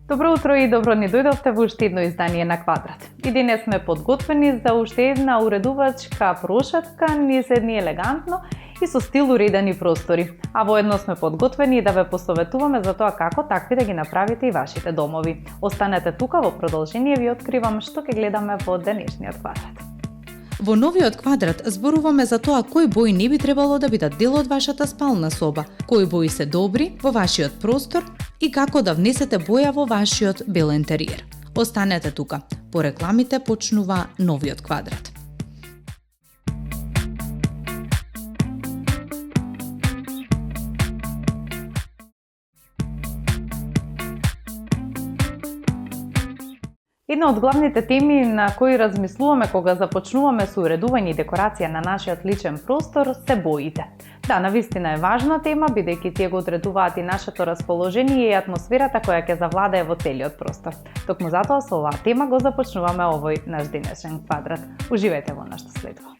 Добро утро и добро ни дојдовте во уште едно издание на Квадрат. И денес сме подготвени за уште една уредувачка прошетка низ едни елегантно и со стил уредени простори. А воедно сме подготвени да ве посоветуваме за тоа како такви да ги направите и вашите домови. Останете тука, во продолжение ви откривам што ќе гледаме во денешниот Квадрат. Во новиот Квадрат зборуваме за тоа кои бои не би требало да бидат дел од вашата спална соба, кои бои се добри во вашиот простор и како да внесете боја во вашиот бел интериер. Останете тука. По рекламите почнува новиот Квадрат. Една од главните теми на кои размислуваме кога започнуваме со уредување и декорација на нашиот личен простор се боите. Да, навистина е важна тема, бидејќи тие го одредуваат и нашето расположение и атмосферата која ќе завладее во целиот простор. Токму затоа со оваа тема го започнуваме овој наш денешен Квадрат. Уживајте во нашто следува.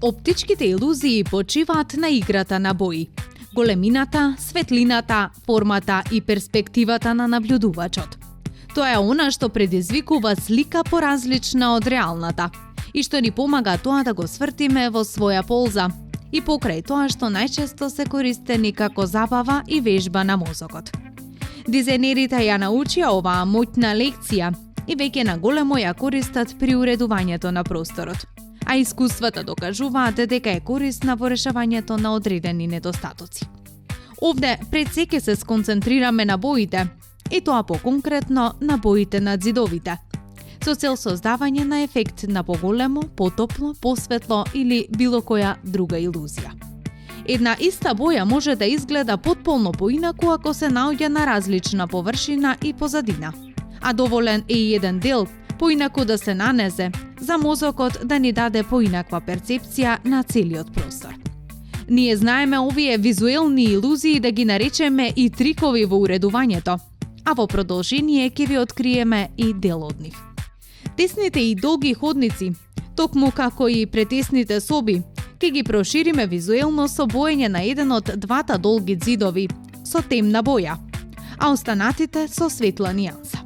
Оптичките илузии почиваат на играта на бои. Големината, светлината, формата и перспективата на наблюдувачот. Тоа е она што предизвикува слика поразлична од реалната и што ни помага тоа да го свртиме во своја полза и покрај тоа што најчесто се користени како забава и вежба на мозокот. Дизајнерите ја научија оваа моќна лекција и веќе на големо ја користат при уредувањето на просторот, а искуствата докажуваат дека е корисна во решавањето на одредени недостатоци. Овде пред се ќе се сконцентрираме на боите, и тоа поконкретно на боите на ѕидовите, со цел создавање на ефект на поголемо, потопло, посветло или било која друга илузија. Една иста боја може да изгледа потполно поинаку ако се наоѓа на различна површина и позадина, а доволен е и еден дел поинаку да се нанесе за мозокот да ни даде поинаква перцепција на целиот простор. Ние знаеме овие визуелни илузии да ги наречеме и трикови во уредувањето, а во продолжение ќе ви откриеме и дел од нив. Тесните и долги ходници, токму како и претесните соби, ќе ги прошириме визуелно со боење на еден од двата долги ѕидови со темна боја, а останатите со светла нијанса.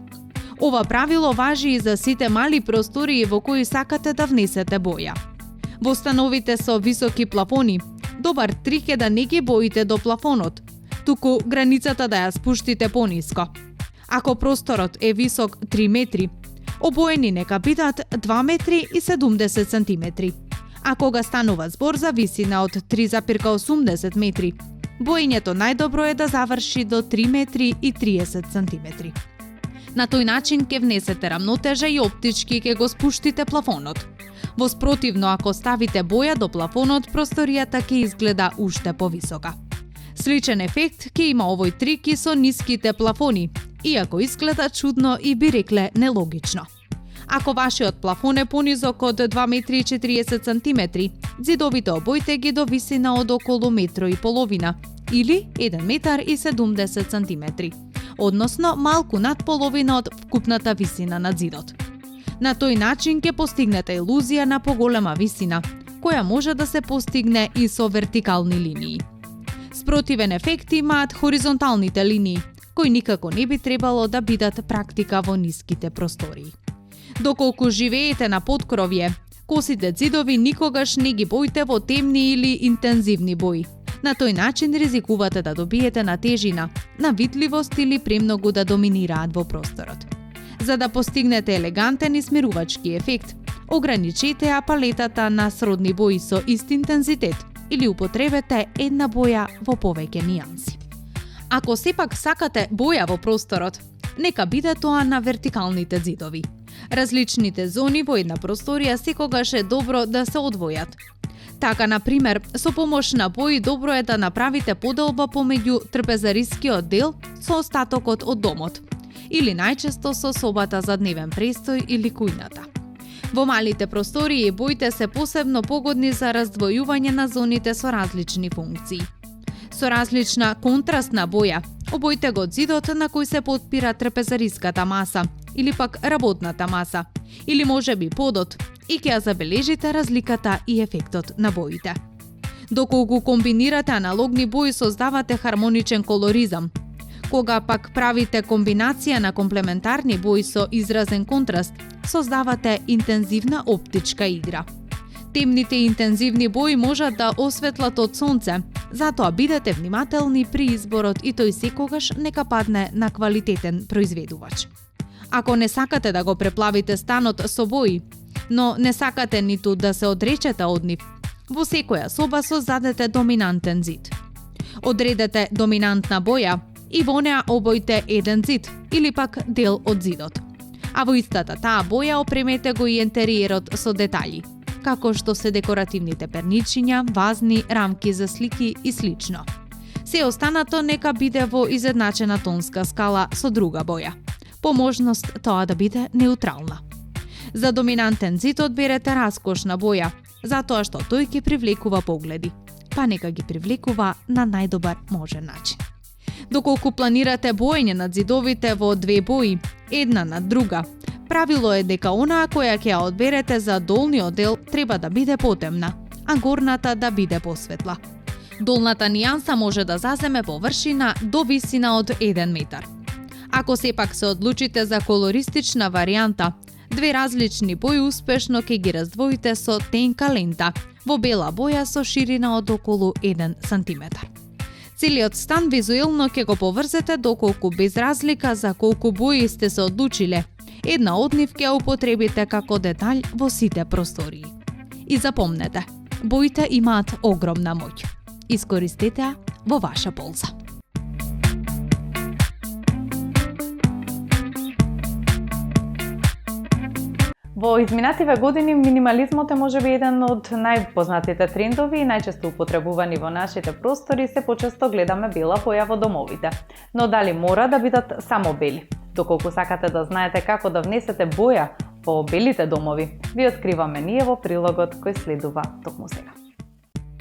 Ова правило важи и за сите мали простории во кои сакате да внесете боја. Во становите со високи плафони, добар трик е да не ги боите до плафонот, туку границата да ја спуштите пониско. Ако просторот е висок 3 метри, обоени нека бидат 2 метри и 70 сантиметри. А кога станува збор за висина од 3,80 метри, боењето најдобро е да заврши до 3 метри и 30 сантиметри. На тој начин ќе внесете рамнотежа и оптички ќе го спуштите плафонот. Воспротивно, ако ставите боја до плафонот, просторијата ќе изгледа уште повисока. Сличен ефект ќе има овој трик и со ниските плафони, иако изгледа чудно и би рекле нелогично. Ако вашиот плафон е понизок од 2 метри и 40 сантиметри, ѕидовите обојте ги до висина од околу метро и половина или 1 метар и 70 сантиметри, односно малку над половина од вкупната висина на ѕидот. На тој начин ќе постигнете илузија на поголема висина, која може да се постигне и со вертикални линии. Спротивен ефект имаат хоризонталните линии, кои никако не би требало да бидат практика во ниските простории. Доколку живеете на поткровје, косите ѕидови никогаш не ги боите во темни или интензивни бои. На тој начин ризикувате да добиете на тежина, на видливост или премногу да доминираат во просторот. За да постигнете елегантен и смирувачки ефект, ограничете ја палетата на сродни бои со ист интензитет или употребете една боја во повеќе нијанси. Ако сепак сакате боја во просторот, нека биде тоа на вертикалните ѕидови. Различните зони во една просторија секогаш е добро да се одвојат. Така, например, со помош на бои добро е да направите поделба помеѓу трпезарискиот дел со остатокот од домот, или најчесто со собата за дневен престој или кујната. Во малите простории боите се посебно погодни за раздвојување на зоните со различни функции. Со различна контрастна боја, обојте го ѕидот на кој се потпира трпезариската маса или пак работната маса, или можеби подот, и ќе ја забележите разликата и ефектот на боите. Доколку комбинирате аналогни бои, создавате хармоничен колоризам, Кога пак правите комбинација на комплементарни бои со изразен контраст, создавате интензивна оптичка игра. Темните и интензивни бои можат да осветлат од сонце, затоа бидете внимателни при изборот и тој секогаш нека падне на квалитетен произведувач. Ако не сакате да го преплавите станот со бои, но не сакате ниту да се одречете од нив, во секоја соба создадете доминантен зид. Одредете доминантна боја и во неа обојте еден зид или пак дел од зидот. А во истата таа боја опремете го и ентериерот со детали, како што се декоративните перничиња, вазни, рамки за слики и слично. Се останато нека биде во изедначена тонска скала со друга боја. По можност тоа да биде неутрална. За доминантен зид одберете раскошна боја, затоа што тој ќе привлекува погледи, па нека ги привлекува на најдобар можен начин. Доколку планирате боење над зидовите во две бои, една над друга, правило е дека онаа која ќе ја одберете за долниот дел треба да биде потемна, а горната да биде посветла. Долната нијанса може да заземе површина до висина од 1 метар. Ако сепак се одлучите за колористична варијанта, две различни бои успешно ќе ги раздвоите со тенка лента во бела боја со ширина од околу 1 сантиметар. Целиот стан визуелно ќе го поврзете доколку без разлика за колку бои сте се одлучиле, една од нив ќе употребите како детаљ во сите простории. И запомнете, боите имаат огромна моќ. Искористете ја во ваша полза. Во изминативе години минимализмот е можеби еден од најпознатите трендови и најчесто употребувани во нашите простори, се почесто гледаме бела боја во домовите. Но дали мора да бидат само бели? Доколку сакате да знаете како да внесете боја во белите домови, ви откриваме ние во прилогот кој следува токму сега.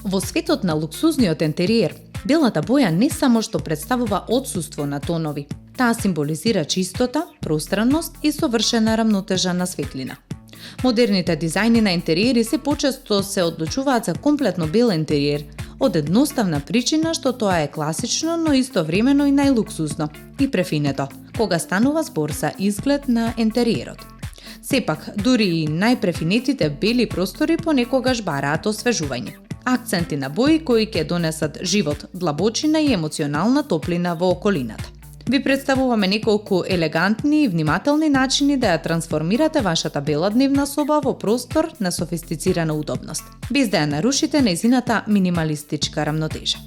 Во светот на луксузниот ентериер, белата боја не само што представува отсуство на тонови, таа символизира чистота, пространност и совршена рамнотежа на светлина. Модерните дизајни на интериери се почесто се одлучуваат за комплетно бел интериер, од едноставна причина што тоа е класично, но истовремено и најлуксузно и префинето, кога станува збор за изглед на интериерот. Сепак, дури и најпрефинетите бели простори понекогаш бараат освежување. Акценти на бои кои ќе донесат живот, длабочина и емоционална топлина во околината. Ви представуваме неколку елегантни и внимателни начини да ја трансформирате вашата бела дневна соба во простор на софистицирана удобност, без да ја нарушите нејзината минималистичка рамнотежа.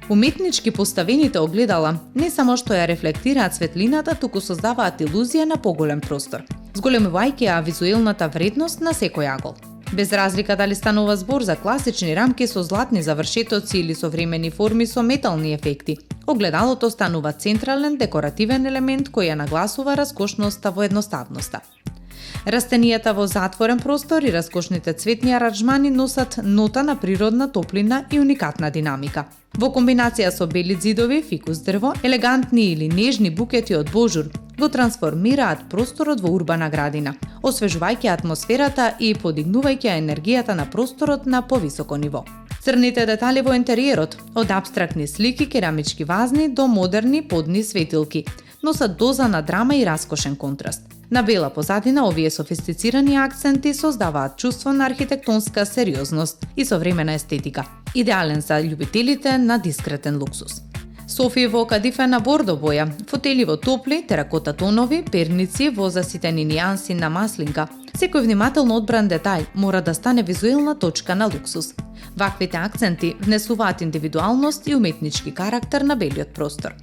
Уметнички поставените огледала не само што ја рефлектираат светлината, туку создаваат илузија на поголем простор, зголемувајќи ја визуелната вредност на секој агол. Без разлика дали станува збор за класични рамки со златни завршетоци или современи форми со метални ефекти, огледалото станува централен декоративен елемент кој ја нагласува раскошноста во едноставноста. Растенијата во затворен простор и раскошните цветни аранжмани носат нота на природна топлина и уникатна динамика. Во комбинација со бели ѕидови, фикус дрво, елегантни или нежни букети од божур, го трансформираат просторот во урбана градина, освежувајќи атмосферата и подигнувајќи енергијата на просторот на повисоко ниво. Црните детали во интериерот, од апстрактни слики, керамички вазни до модерни подни светилки, носат доза на драма и раскошен контраст. На бела позадина овие софистицирани акценти создаваат чувство на архитектонска сериозност и современа естетика, идеален за љубителите на дискретен луксус. Софиево кадифе на бордо боја, фотели во топли, теракота тонови, перници во заситени нијанси на маслинка. Секој внимателно одбран детај мора да стане визуелна точка на луксус. Ваквите акценти внесуваат индивидуалност и уметнички карактер на белиот простор.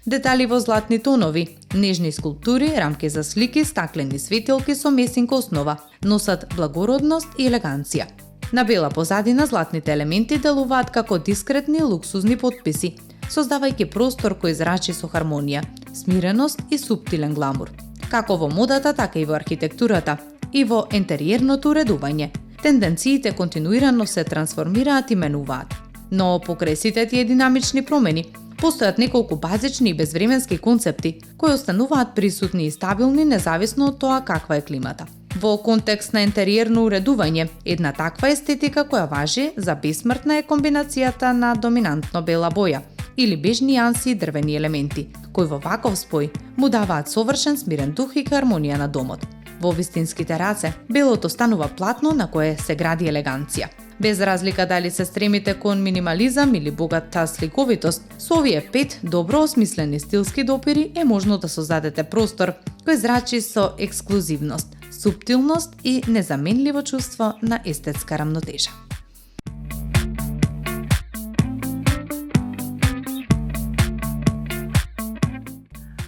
Детали во златни тонови, нежни скулптури, рамки за слики, стаклени светилки со месинка основа носат благородност и елеганција. На бела позадина златните елементи делуваат како дискретни луксузни потписи, создавајќи простор кој зрачи со хармонија, смиреност и суптилен гламур. Како во модата, така и во архитектурата и во интериерното уредување. Тенденциите континуирано се трансформираат и менуваат. Но покрај сите тие динамични промени, постојат неколку базични и безвременски концепти кои остануваат присутни и стабилни независно од тоа каква е климата. Во контекст на интериерно уредување, една таква естетика која важи за бесмртна е комбинацијата на доминантно бела боја, или беж нијанси и дрвени елементи, кои во ваков спој му даваат совршен смирен дух и хармонија на домот. Во вистинските раце, белото станува платно на кое се гради елеганција. Без разлика дали се стремите кон минимализам или богата сликовитост, со овие 5 добро осмислени стилски допири е можно да создадете простор кој зрачи со ексклузивност, суптилност и незаменливо чувство на естетска рамнотежа.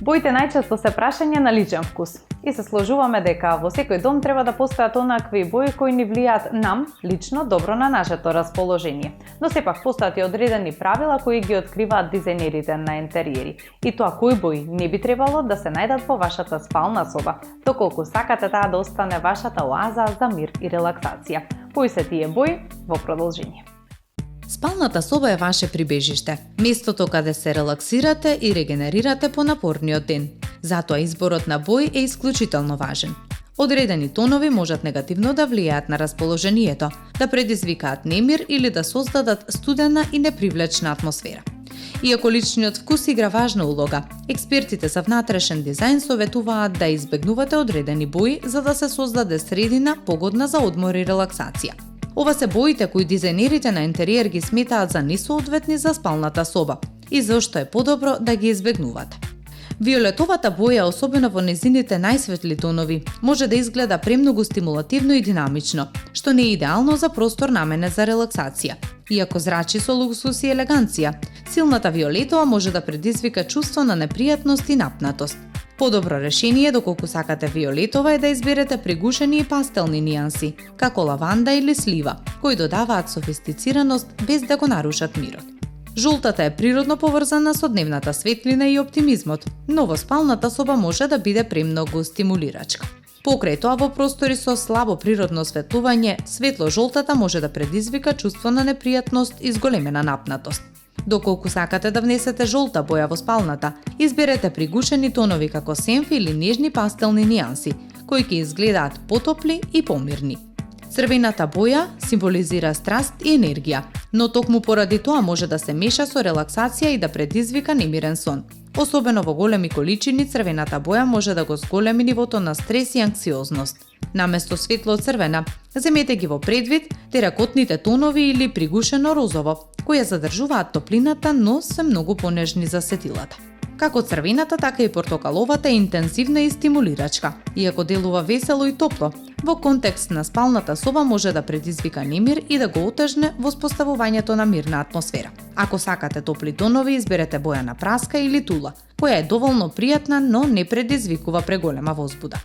Боите најчесто се прашање на личен вкус. И се сложуваме дека во секој дом треба да постојат онакви бои кои ни влијаат нам лично добро на нашето расположение. Но сепак постојат и одредени правила кои ги откриваат дизајнерите на интериери. И тоа кои бои не би требало да се најдат во вашата спална соба, доколку сакате таа да остане вашата оаза за мир и релаксација. Кои се тие бои во продолжение? Спалната соба е ваше прибежиште, местото каде се релаксирате и регенерирате по напорниот ден. Затоа изборот на бои е исклучително важен. Одредени тонови можат негативно да влијаат на расположението, да предизвикаат немир или да создадат студена и непривлечна атмосфера. Иако личниот вкус игра важна улога, експертите за внатрешен дизајн советуваат да избегнувате одредени бои за да се создаде средина погодна за одмор и релаксација. Ова се боите кои дизајнерите на интериер ги сметаат за несоодветни за спалната соба и зашто е подобро да ги избегнувате. Виолетовата боја, особено во незините најсветли тонови, може да изгледа премногу стимулативно и динамично, што не е идеално за простор наменет за релаксација. Иако зрачи со луксус и елеганција, силната виолетова може да предизвика чувство на непријатност и напнатост. Подобро решение, доколку сакате виолетова, е да изберете пригушени и пастелни нијанси, како лаванда или слива, кои додаваат софистицираност без да го нарушат мирот. Жолтата е природно поврзана со дневната светлина и оптимизмот, но во спалната соба може да биде премногу стимулирачка. Покрај тоа, во простори со слабо природно осветлување, светло-жолтата може да предизвика чувство на непријатност и зголемена напнатост. Доколку сакате да внесете жолта боја во спалната, изберете пригушени тонови како сенф или нежни пастелни нијанси, кои ќе изгледаат потопли и помирни. Црвената боја символизира страст и енергија, но токму поради тоа може да се меша со релаксација и да предизвика немирен сон. Особено во големи количини, црвената боја може да го зголеми нивото на стрес и анксиозност. Наместо светло црвена, земете ги во предвид теракотните тонови или пригушено розово, кои ја задржуваат топлината, но се многу понежни за сетилата. Како црвената, така и портокаловата е интензивна и стимулирачка. Иако делува весело и топло, во контекст на спалната соба може да предизвика немир и да го отежне во споставувањето на мирна атмосфера. Ако сакате топли тонови, изберете боја на праска или тула, која е доволно пријатна, но не предизвикува преголема возбуда.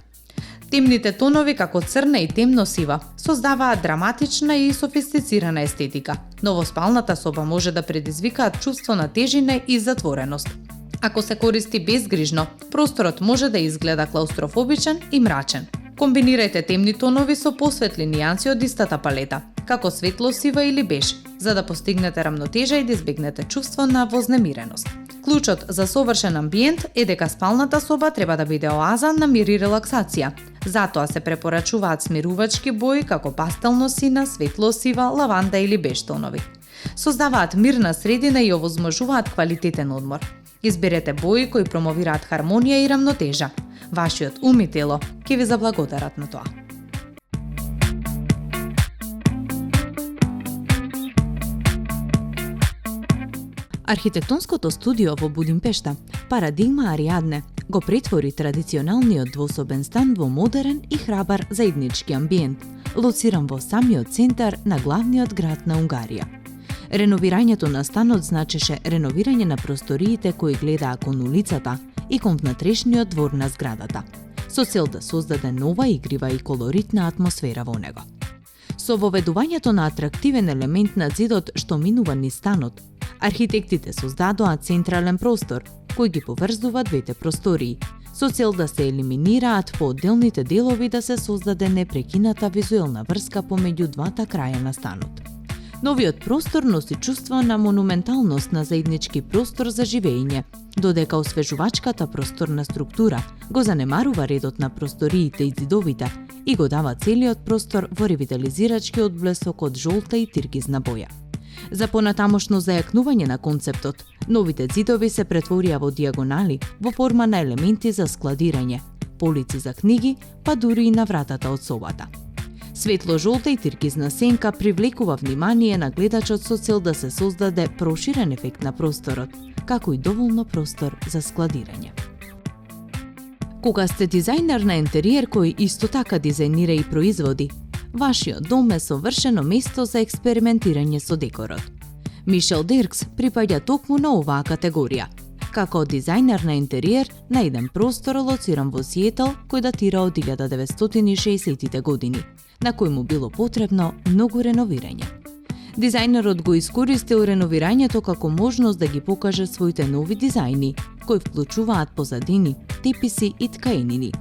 Темните тонови, како црна и темно сива, создаваат драматична и софистицирана естетика, но во спалната соба може да предизвикаат чувство на тежина и затвореност. Ако се користи безгрижно, просторот може да изгледа клаустрофобичен и мрачен. Комбинирајте темни тонови со посветли нијанси од истата палета, како светло-сива или беж, за да постигнете рамнотежа и да избегнете чувство на вознемиреност. Клучот за совршен амбиент е дека спалната соба треба да биде оаза на мир и релаксација. Затоа се препорачуваат смирувачки бои како пастелно-сина, светло-сива, лаванда или беж тонови. Создаваат мирна средина и овозможуваат квалитетен одмор. Изберете бои кои промовираат хармонија и рамнотежа. Вашиот ум и тело ќе ви заблагодарат на тоа. Архитектонското студио во Будимпешта, Парадигма Ариадне, го претвори традиционалниот двособен стан во модерен и храбар заеднички амбиент, лоциран во самиот центар на главниот град на Унгарија. Реновирањето на станот значеше реновирање на просториите кои гледаа кон улицата и кон внатрешниот двор на зградата, со цел да создаде нова игрива и колоритна атмосфера во него. Со воведувањето на атрактивен елемент на зидот што минува низ станот, архитектите создадоа централен простор кој ги поврзува двете простории, со цел да се елиминираат по одделните делови да се создаде непрекината визуелна врска помеѓу двата краја на станот. Новиот простор носи чувство на монументалност на заеднички простор за живење, додека освежувачката просторна структура го занемарува редот на просториите и зидовите и го дава целиот простор во ревитализирачки одблесок од жолта и тиркизна боја. За понатамошно зајакнување на концептот, новите ѕидови се претворија во дијагонали во форма на елементи за складирање, полици за книги, па дури и на вратата од собата. Светло-жолта и тиркизна сенка привлекува внимание на гледачот со цел да се создаде проширен ефект на просторот, како и доволно простор за складирање. Кога сте дизајнер на интериер кој исто така дизајнира и производи, вашиот дом е совршено место за експериментирање со декорот. Мишел Диркс припаѓа токму на оваа категорија, како дизајнер на интериер на еден простор лоциран во Сиетл кој датира од 1960-тите години, на кој му било потребно многу реновирање. Дизајнерот го искористил реновирањето како можност да ги покаже своите нови дизајни, кои вклучуваат позадини, теписи и ткаенини.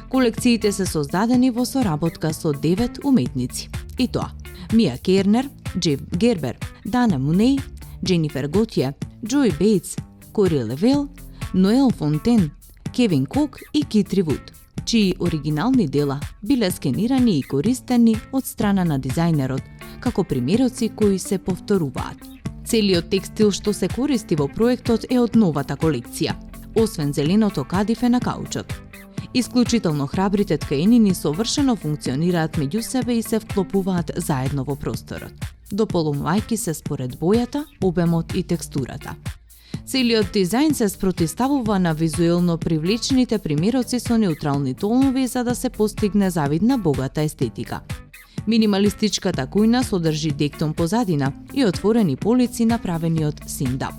Колекциите се создадени во соработка со 9 уметници, и тоа Мија Кернер, Джеф Гербер, Дана Мунеј, Дженифер Готје, Джои Бейтс, Кори Левел, Ноел Фонтен, Кевин Кок и Китри Вуд, чии оригинални дела биле скенирани и користени од страна на дизајнерот, како примероци кои се повторуваат. Целиот текстил што се користи во проектот е од новата колекција, освен зеленото кадифе на каучот. Исклучително храбрите ткаенини совршено функционираат меѓу себе и се вклопуваат заедно во просторот, дополнувајќи се според бојата, обемот и текстурата. Целиот дизајн се спротиставува на визуелно привлечените примероци со неутрални тонови за да се постигне завидна богата естетика. Минималистичката кујна содржи дектон позадина и отворени полици направени од синдап.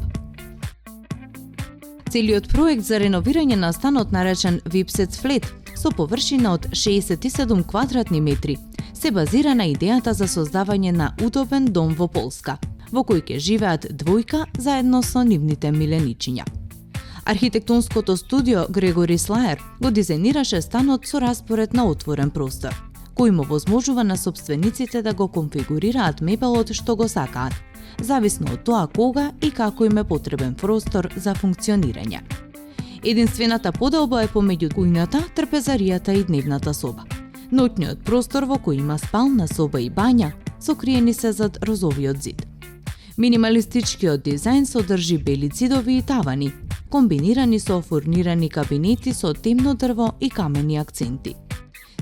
Целиот проект за реновирање на станот наречен Випсец Флет со површина од 67 квадратни метри се базира на идејата за создавање на удобен дом во Полска, во кој ќе живеат двојка заедно со нивните миленичиња. Архитектонското студио Грегори Слаер го дизајнираше станот со распоред на отворен простор, кој му возможува на собствениците да го конфигурираат мебелот што го сакаат, зависно од тоа кога и како им е потребен простор за функционирање. Единствената поделба е помеѓу кујната, трпезаријата и дневната соба. Ноќниот простор во кој има спална соба и бања, сокриени се зад розовиот зид. Минималистичкиот дизајн содржи бели ѕидови и тавани, комбинирани со фурнирани кабинети со темно дрво и камени акценти.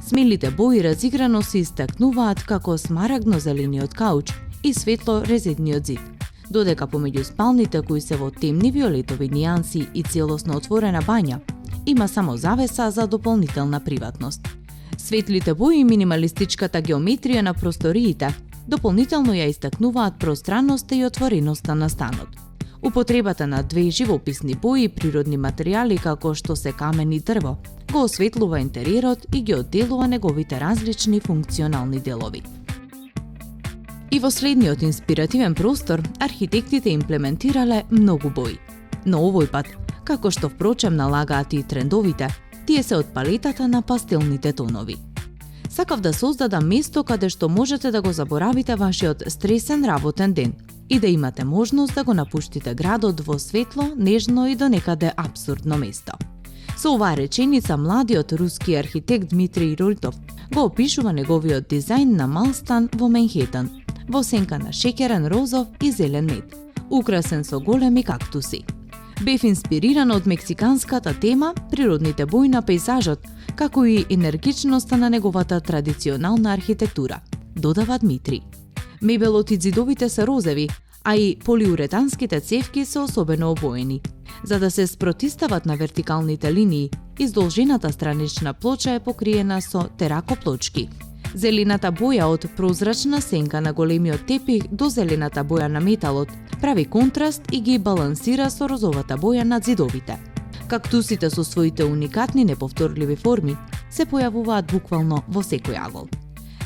Смелите бои разиграно се истакнуваат како смарагно-зелениот кауч и светло-резедниот зид, додека помеѓу спалните кои се во темни виолетови нијанси и целосно отворена бања, има само завеса за дополнителна приватност. Светлите бои и минималистичката геометрија на просториите дополнително ја истакнуваат пространноста и отвореноста на станот. Употребата на две живописни бои и природни материјали како што се камен и дрво го осветлува интериерот и ги одделува неговите различни функционални делови. И во следниот инспиративен простор, архитектите имплементирале многу бои. Но овој пат, како што впрочем налагаат и трендовите, тие се од палетата на пастелните тонови. Сакав да создадам место каде што можете да го заборавите вашиот стресен работен ден и да имате можност да го напуштите градот во светло, нежно и донекаде апсурдно место. Со оваа реченица младиот руски архитект Дмитрий Ройтов го опишува неговиот дизајн на мал стан во Менхетан, во сенка на шеќерен розов и зелен мед, украсен со големи кактуси. Бев инспириран од мексиканската тема, природните бои на пејзажот, како и енергичноста на неговата традиционална архитектура, додава Дмитрий. Мебелот и ѕидовите се розеви, а и полиуретанските цевки се особено обоени. За да се спротистават на вертикалните линии, издолжената странична плоча е покриена со теракоплочки. Зелената боја од прозрачна сенка на големиот тепих до зелената боја на металот прави контраст и ги балансира со розовата боја на ѕидовите. Кактусите со своите уникатни неповторливи форми се појавуваат буквално во секој агол.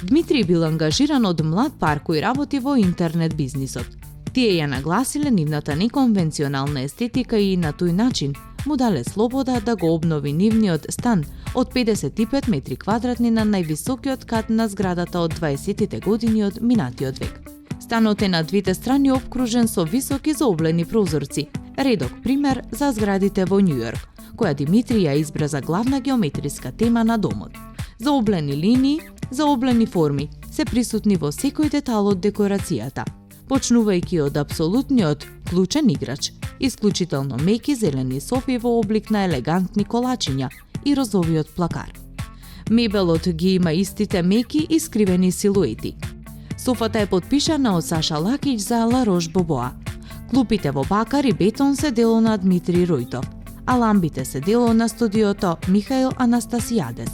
Дмитрий бил ангажиран од млад пар кој работи во интернет бизнисот. Тие ја нагласиле нивната неконвенционална естетика и на тој начин му дале слобода да го обнови нивниот стан од 55 метри квадратни на највисокиот кат на зградата од 20-тите години од минатиот век. Станот е на двете страни обкружен со високи заоблени прозорци, редок пример за зградите во Њујорк, која Димитрий ја избра за главна геометриска тема на домот. Заоблени линии, заоблени форми се присутни во секој детал од декорацијата, почнувајќи од апсолутниот клучен играч, исклучително меки зелени софи во облик на елегантни колачиња и розовиот плакар. Мебелот ги има истите меки и скривени силуети. Софата е подпишана од Саша Лакиќ за La Roche-Bobois. Клупите во бакар и бетон се дело на Дмитрий Ројтов, а ламбите се дело на студиото Михаил Анастасијадес.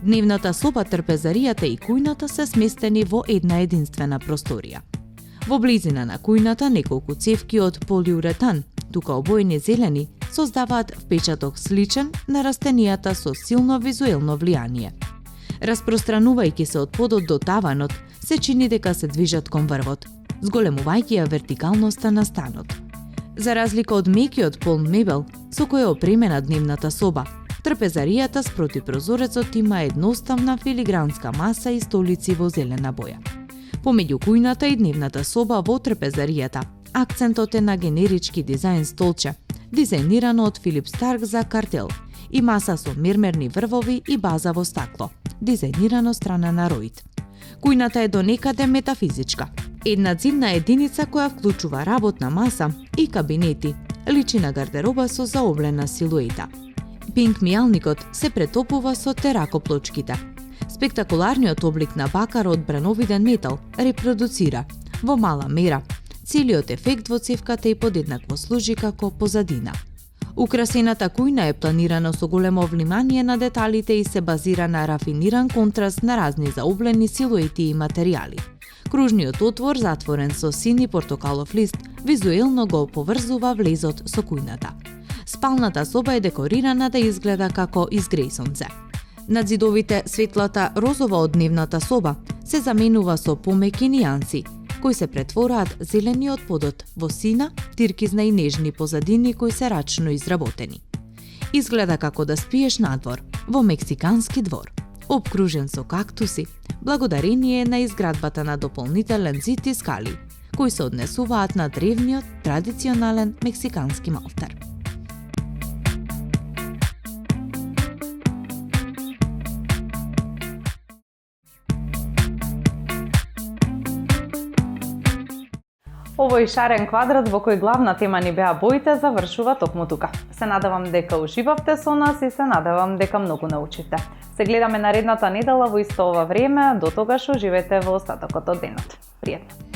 Дневната соба, трпезаријата и кујната се сместени во една единствена просторија. Во близина на кујната неколку цевки од полиуретан, тука обоени зелени, создаваат впечаток сличен на растенијата со силно визуелно влијание. Распространувајќи се од подот до таванот, се чини дека се движат кон врвот, зголемувајќи ја вертикалноста на станот. За разлика од мекиот полн мебел, со кој е опремена дневната соба, трпезаријата спроти прозорецот има едноставна филигранска маса и столици во зелена боја. Помеѓу кујната и дневната соба во трпезаријата, акцентот е на генерички дизајн столче, дизајнирано од Филип Старк за картел, и маса со мермерни врвови и база во стакло, дизајнирано страна на Роид. Кујната е донекаде метафизичка. Една зимна единица која вклучува работна маса и кабинети, личи на гардероба со заоблена силуета. Пинк мијалникот се претопува со теракоплочките. Спектакуларниот облик на бакар од брановиден метал репродуцира, во мала мера, целиот ефект во цевката и подеднакво служи како позадина. Украсената кујна е планирана со големо внимание на деталите и се базира на рафиниран контраст на разни заоблени силуети и материјали. Кружниот отвор, затворен со сини портокалов лист, визуелно го поврзува влезот со кујната. Спалната соба е декорирана да изгледа како изгреј сонце. Над зидовите светлата розова од дневната соба се заменува со помеки нијанси, кои се претвораат зелениот подот во сина, тиркизна и нежни позадини кои се рачно изработени. Изгледа како да спиеш надвор, во мексикански двор, обкружен со кактуси, благодарение на изградбата на дополнителен зид и скали, кои се однесуваат на древниот, традиционален мексикански малтер. Овој шарен квадрат во кој главна тема ни беа боите завршува токму тука. Се надевам дека уживавте со нас и се надевам дека многу научивте. Се гледаме наредната недела во исто ова време, до тогаш уживете во остатокот од денот. Пријатно!